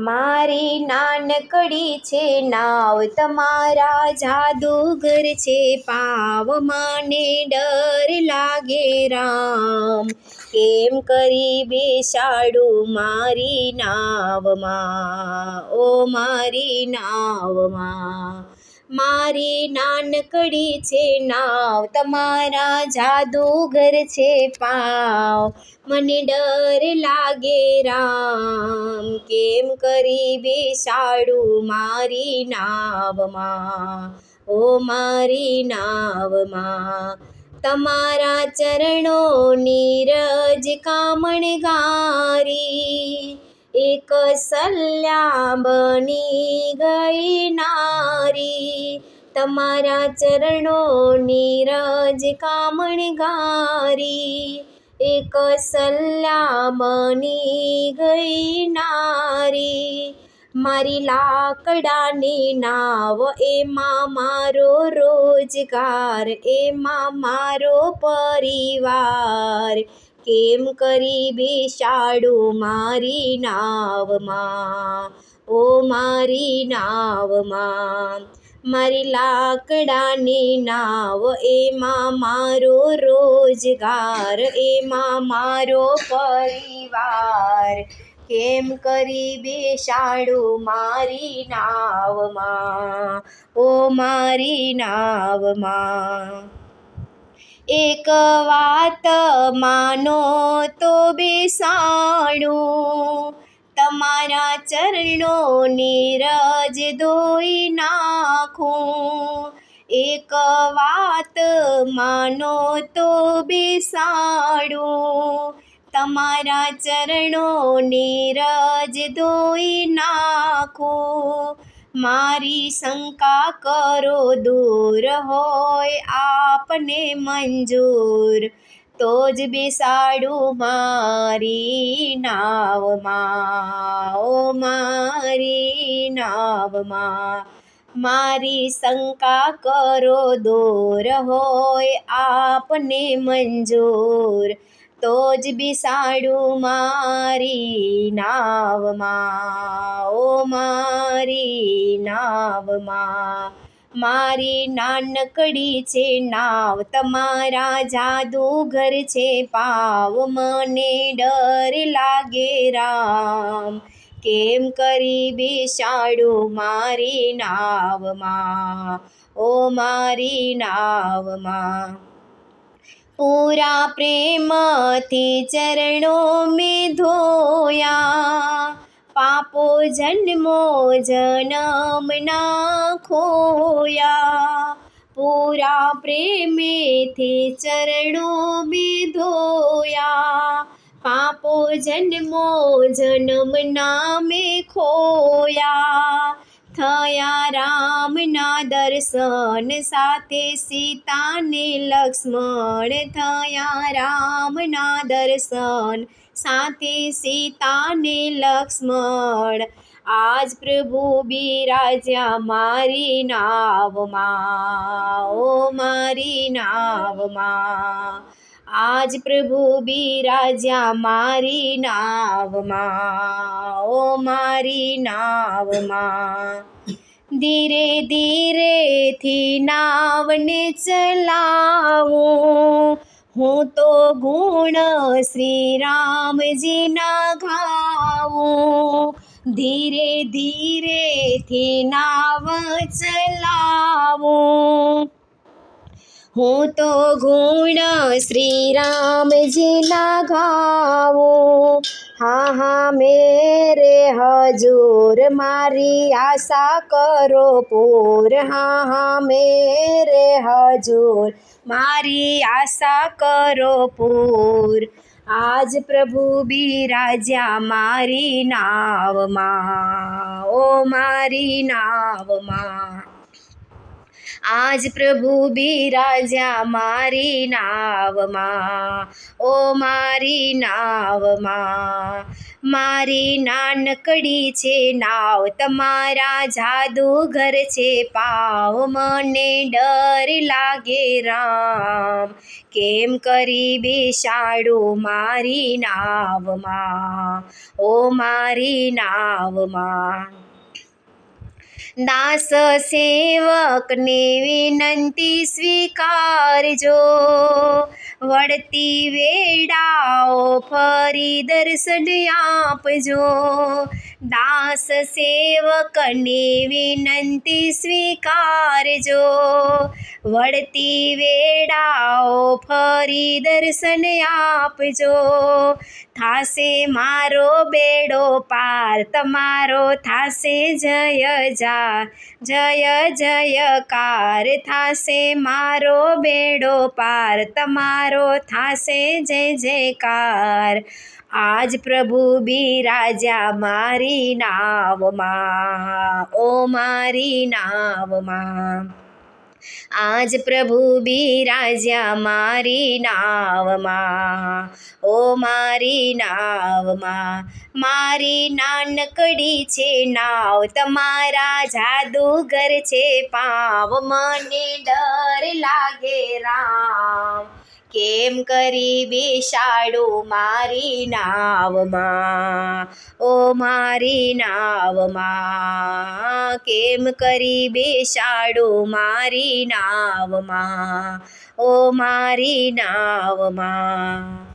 મારી નાનકડી છે નાવ, તમારા જાદુગર છે પાવ. મને ડર લાગે રામ, કેમ કરી બેસાડું મારી નાવમાં, ઓ મારી નાવમાં. મારી નાનકડી છે નાવ, તમારા જાદુગર છે પાવ. મને ડર લાગે રામ, કેમ કરી બેસાડું મારી નાવમાં, ઓ મારી નાવમાં. તમારા ચરણોની રજ કામણગારી, એક સલ્યા બની ગઈ નારી. તમારા ચરણોની રજ કામણગારી, એક સલ્યા બની ગઈ નારી. મારી લાકડાની નાવ, એમાં મારો રોજગાર, એમાં મારો પરિવાર. કેમ કરી બેસાડું મારી નાવમાં, ઓ મારી નાવમાં. મારી લાકડાની નાવ, એમાં મારો રોજગાર, એમાં મારો પરિવાર. કેમ કરી બેસાડું મારી નાવમાં, ઓ મારી નાવમાં. એક વાત માનો તો બેસાડું, તમારા ચરણોની રજ ધોઈ નાખું. એક વાત માનો તો બેસાડું, તમારા ચરણોની રજ ધોઈ નાખું. મારી શંકા કરો દૂર, હોય આપને મંજૂર, તો જ બેસાડું મારી નાવમાં, ઓ મારી નાવમાં. મારી શંકા કરો દૂર, હોય આપને મંજૂર, તો જ બેસાડું મારી નાવમાં, ઓ મારી નાવમાં. મારી નાનકડી છે નાવ, તમારા જાદુગર છે પાવ. મને ડર લાગે રામ, કેમ કરી બેસાડું મારી નાવમાં, ઓ મારી નાવમાં. પૂરા પ્રેમથી ચરણો મેં ધોયા, પાપો જન્મો જન્મના ખોયા. પૂરા પ્રેમેથી ચરણો મેં ધોયા, પાપો જન્મો જન્મના મેં ખોયા. થયા રામના દર્શન, સાથે સીતાને લક્ષ્મણ. થયા રામના દર્શન, સાથે સીતાને લક્ષ્મણ. આજ પ્રભુ બિરાજ્યા મારી નાવમાં, ઓ મારી નાવમાં. આજ પ્રભુ બિરાજ્યા મારી નાવમાં, ઓ મારી નાવમાં. ધીરે ધીરેથી નાવને ચલાવું, હું તો ગુણ શ્રી રામજીના ગાવું. ધીરે ધીરેથી નાવ ચલાવું, હું તો ગુણ શ્રી રામજીના ગાવું. હા હા મેરે હજૂર, મારી આશા કરો પૂર. હા હા મેરે હજૂર, મારી આશા કરો પૂર. આજ પ્રભુ બિરાજ્યા મારી નાવમાં, ઓ મારી નાવમાં. આજ પ્રભુ બિરાજ્યા મારી નાવમાં, ઓ મારી નાવમાં. મારી નાનકડી છે નાવ, તમારા જાદુગર છે પાવ. મને ડર લાગે રામ, કેમ કરી બેસાડું મારી નાવમાં, ઓ મારી નાવમાં. દાસ સેવકને વિનંતી સ્વીકારજો, વળતી વેળાઓ ફરી દર્શન આપજો. દાસ સેવકને વિનંતી સ્વીકારજો, વળતી વેળાઓ ફરી દર્શન આપજો. થાશે મારો બેડો પાર, તમારો થાશે જય જયકાર. થાશે મારો બેડો પાર, તમારો થાશે જય જયકાર. આજ પ્રભુ બિરાજ્યા મારી નાવમાં, ઓ મારી નાવમાં. આજ પ્રભુ બિરાજ્યા મારી નાવમાં, ઓ મારી નાવમાં. મારી નાનકડી છે નાવ, તમારા જાદુગર છે પાવ. મને ડર લાગે રામ, કેમ કરી બેસાડું મારી નાવમાં, ઓ મારી નાવમાં. કેમ કરી બેસાડું મારી નાવમાં, ઓ મારી નાવમાં.